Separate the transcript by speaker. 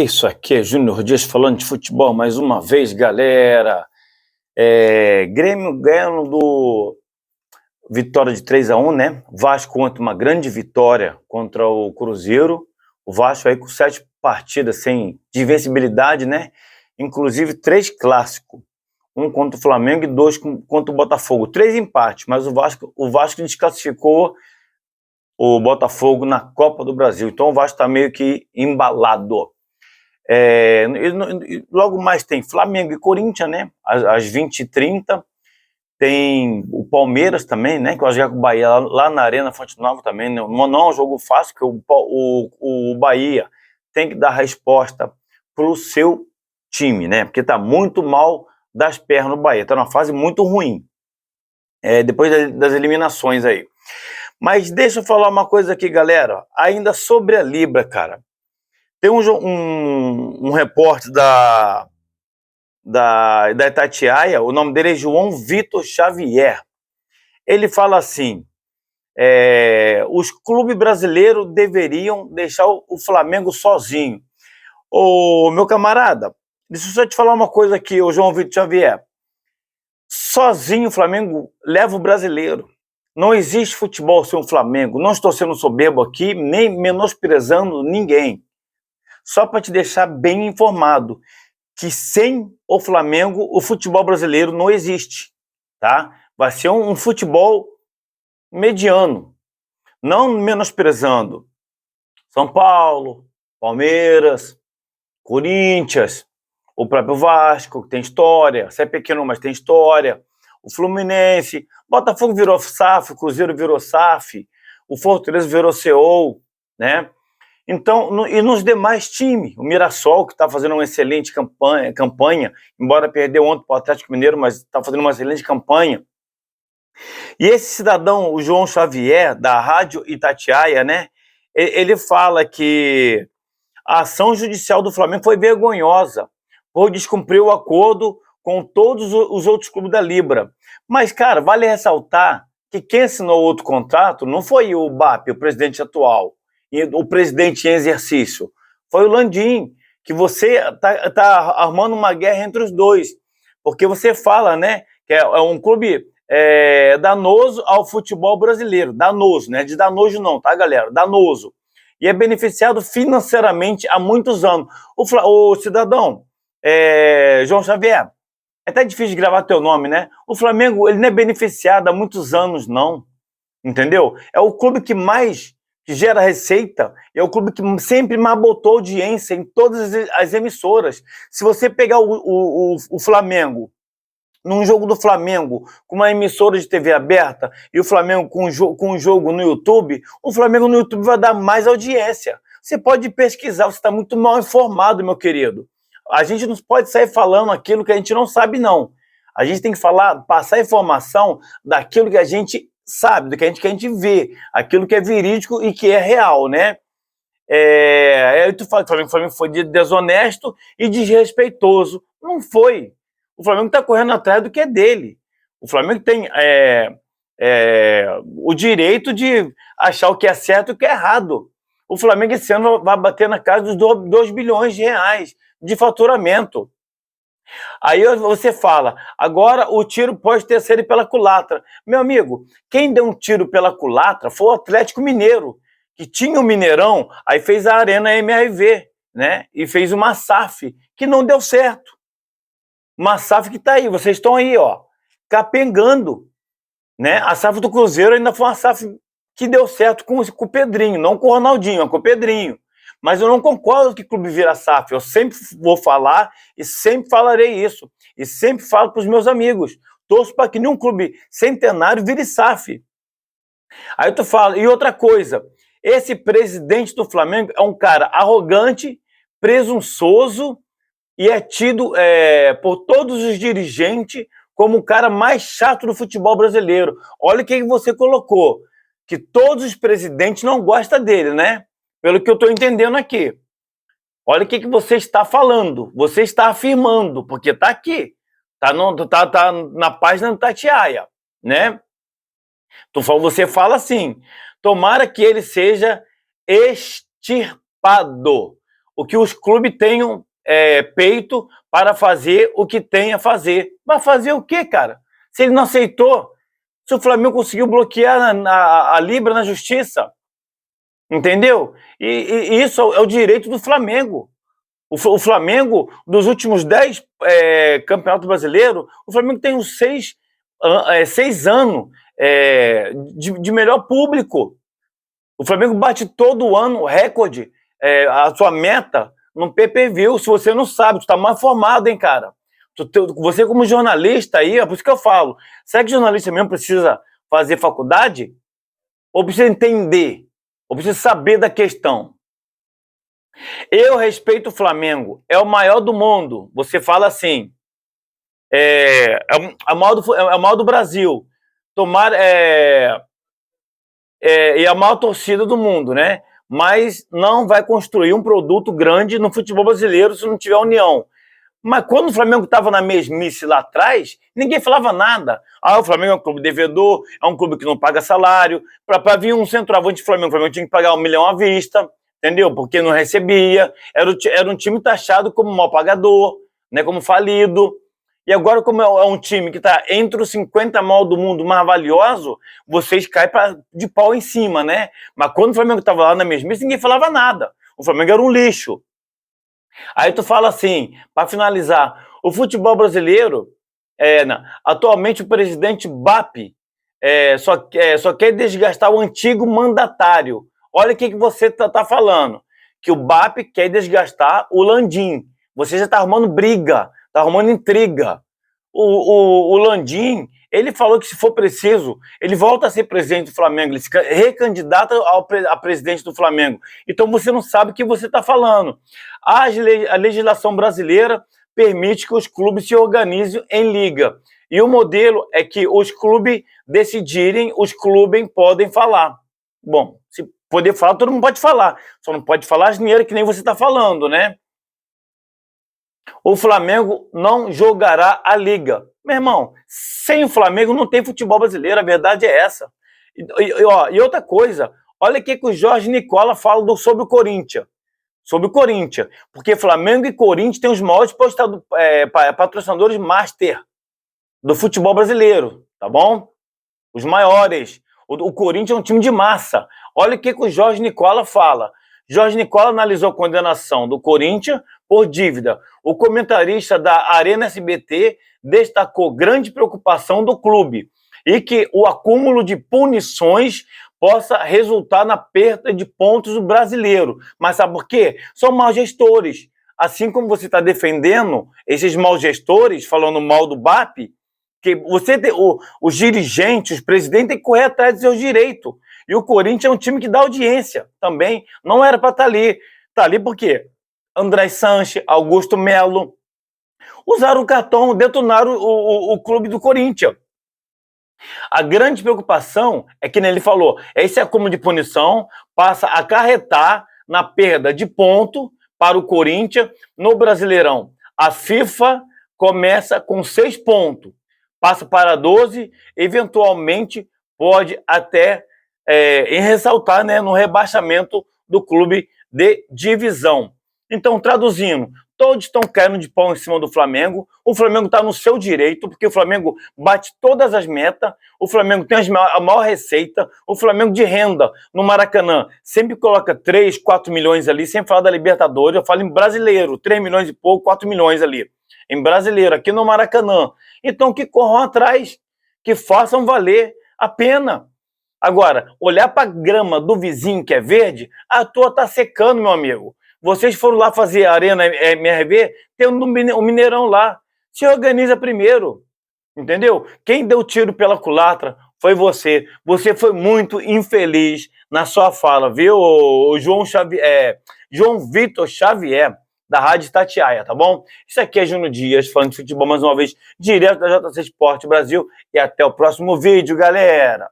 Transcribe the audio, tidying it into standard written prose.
Speaker 1: Isso aqui é Júnior Dias falando de futebol mais uma vez, galera. Grêmio ganhando do vitória de 3-1, né? Vasco contra uma grande vitória contra o Cruzeiro. O Vasco aí com 7 partidas sem de invencibilidade, né? Inclusive 3 clássicos. Um contra o Flamengo e 2 contra o Botafogo. 3 empates, mas o Vasco desclassificou o Botafogo na Copa do Brasil. Então o Vasco está meio que embalado. Logo mais tem Flamengo e Corinthians, né? Às 20h30. Tem o Palmeiras também, né? Que vai jogar com o Bahia lá na Arena Fonte Nova também. Né? Não é um jogo fácil, porque o Bahia tem que dar resposta pro seu time, né? Porque tá muito mal das pernas no Bahia. Tá numa fase muito ruim. Depois das eliminações aí. Mas deixa eu falar uma coisa aqui, galera. Ainda sobre a Libra, cara. Tem um repórter da Itatiaia, o nome dele é João Vitor Xavier. Ele fala assim, os clubes brasileiros deveriam deixar o Flamengo sozinho. Ô, meu camarada, deixa eu só te falar uma coisa aqui, o João Vitor Xavier. Sozinho o Flamengo leva o brasileiro. Não existe futebol sem o Flamengo. Não estou sendo soberbo aqui, nem menosprezando ninguém. Só para te deixar bem informado, que sem o Flamengo, o futebol brasileiro não existe, tá? Vai ser um futebol mediano, não menosprezando São Paulo, Palmeiras, Corinthians, o próprio Vasco, que tem história, se é pequeno, mas tem história, o Fluminense, Botafogo virou SAF, o Cruzeiro virou SAF, o Fortaleza virou CEO, né? Então, e nos demais times, o Mirassol, que está fazendo uma excelente campanha, embora perdeu ontem para o Atlético Mineiro, mas está fazendo uma excelente campanha. E esse cidadão, o João Xavier, da Rádio Itatiaia, né, ele fala que a ação judicial do Flamengo foi vergonhosa, por descumprir o acordo com todos os outros clubes da Libra. Mas, cara, vale ressaltar que quem assinou outro contrato não foi o BAP, o presidente atual, o presidente em exercício, foi o Landim, que você tá armando uma guerra entre os dois, porque você fala, né, que é um clube danoso ao futebol brasileiro, danoso, né, de danojo não, tá, galera, danoso, e é beneficiado financeiramente há muitos anos. O cidadão, João Xavier, é até difícil de gravar teu nome, né, o Flamengo, ele não é beneficiado há muitos anos, não, entendeu? É o clube que mais gera receita, é o clube que sempre mais botou audiência em todas as emissoras. Se você pegar o Flamengo, num jogo do Flamengo, com uma emissora de TV aberta, e o Flamengo com um jogo no YouTube, o Flamengo no YouTube vai dar mais audiência. Você pode pesquisar, você está muito mal informado, meu querido. A gente não pode sair falando aquilo que a gente não sabe, não. A gente tem que passar informação daquilo que a gente sabe, do que a gente vê, aquilo que é verídico e que é real, né? Aí tu fala que o Flamengo foi desonesto e desrespeitoso. Não foi. O Flamengo tá correndo atrás do que é dele. O Flamengo tem o direito de achar o que é certo e o que é errado. O Flamengo esse ano vai bater na casa dos 2 bilhões de reais de faturamento. Aí você fala, agora o tiro pode ter sido pela culatra. Meu amigo, quem deu um tiro pela culatra foi o Atlético Mineiro, que tinha o Mineirão, aí fez a Arena MRV, né? E fez uma SAF, que não deu certo. Uma SAF que tá aí, vocês estão aí, ó, capengando, né? A SAF do Cruzeiro ainda foi uma SAF que deu certo com o Pedrinho, não com o Ronaldinho, mas com o Pedrinho. Mas eu não concordo que o clube vira SAF. Eu sempre vou falar e sempre falarei isso. E sempre falo para os meus amigos. Torço para que nenhum clube centenário vire SAF. Aí tu fala, e outra coisa, esse presidente do Flamengo é um cara arrogante, presunçoso e é tido por todos os dirigentes como o cara mais chato do futebol brasileiro. Olha o que você colocou, que todos os presidentes não gostam dele, né? Pelo que eu estou entendendo aqui. Olha o que você está falando. Você está afirmando, porque está aqui. Está na página do Itatiaia, né? Você fala assim, tomara que ele seja extirpado. que os clubes tenham peito para fazer o que tem a fazer. Vai fazer o quê, cara? Se ele não aceitou, se o Flamengo conseguiu bloquear a Libra na justiça, entendeu? E isso é o direito do Flamengo. O Flamengo, dos últimos 10 campeonatos brasileiros, o Flamengo tem uns 6 anos de melhor público. O Flamengo bate todo ano recorde, a sua meta no PPV. Se você não sabe, tu tá mal formado, hein, cara? Você como jornalista aí, é por isso que eu falo, será que jornalista mesmo precisa fazer faculdade? Ou precisa entender? Ou precisa saber da questão? Eu respeito o Flamengo, é o maior do mundo. Você fala assim, é o maior do Brasil. E a maior torcida do mundo, né? Mas não vai construir um produto grande no futebol brasileiro se não tiver união. Mas quando o Flamengo estava na mesmice lá atrás, ninguém falava nada. O Flamengo é um clube devedor, é um clube que não paga salário. Para vir um centroavante do Flamengo, o Flamengo tinha que pagar 1 milhão à vista, entendeu? Porque não recebia. Era um time taxado como mal pagador, né? Como falido. E agora, como é um time que está entre os 50 mal do mundo mais valioso, vocês caem de pau em cima, né? Mas quando o Flamengo estava lá na mesmice, ninguém falava nada. O Flamengo era um lixo. Aí tu fala assim, para finalizar, o futebol brasileiro, atualmente o presidente BAP só quer desgastar o antigo mandatário. Olha o que você tá falando, que o BAP quer desgastar o Landim. Você já está arrumando briga, está arrumando intriga. O Landim, ele falou que se for preciso, ele volta a ser presidente do Flamengo, ele se recandidata a presidente do Flamengo. Então você não sabe o que você está falando. A legislação brasileira permite que os clubes se organizem em liga. E o modelo é que os clubes decidirem, os clubes podem falar. Bom, se poder falar, todo mundo pode falar. Só não pode falar asneira que nem você está falando, né? O Flamengo não jogará a Liga. Meu irmão, sem o Flamengo não tem futebol brasileiro, a verdade é essa. E outra coisa, olha o que o Jorge Nicola fala sobre o Corinthians. Sobre o Corinthians. Porque Flamengo e Corinthians têm os maiores patrocinadores master do futebol brasileiro, tá bom? Os maiores. O Corinthians é um time de massa. Olha o que o Jorge Nicola fala. Jorge Nicola analisou a condenação do Corinthians por dívida. O comentarista da Arena SBT destacou grande preocupação do clube e que o acúmulo de punições possa resultar na perda de pontos do brasileiro. Mas sabe por quê? São maus gestores. Assim como você está defendendo esses maus gestores, falando mal do BAP, que os dirigentes, os presidentes têm que correr atrás dos seus direitos. E o Corinthians é um time que dá audiência também. Não era para estar ali. Está ali por quê? André Sanches, Augusto Melo, usaram o cartão, detonaram o clube do Corinthians. A grande preocupação é que ele falou, esse acúmulo de punição passa a acarretar na perda de ponto para o Corinthians no Brasileirão. A FIFA começa com 6 pontos, passa para 12, eventualmente pode até ressaltar, né, no rebaixamento do clube de divisão. Então, traduzindo, todos estão caindo de pau em cima do Flamengo. O Flamengo está no seu direito, porque o Flamengo bate todas as metas. O Flamengo tem a maior receita. O Flamengo de renda no Maracanã sempre coloca 3, 4 milhões ali, sem falar da Libertadores. Eu falo em brasileiro, 3 milhões e pouco, 4 milhões ali. Em brasileiro, aqui no Maracanã. Então, que corram atrás, que façam valer a pena. Agora, olhar para a grama do vizinho que é verde, a tua tá secando, meu amigo. Vocês foram lá fazer a Arena MRV, tem um Mineirão lá. Se organiza primeiro, entendeu? Quem deu tiro pela culatra foi você. Você foi muito infeliz na sua fala, viu, João Vitor Xavier, da Rádio Itatiaia, tá bom? Isso aqui é Júnior Dias, falando de futebol mais uma vez, direto da JC Sport Brasil. E até o próximo vídeo, galera!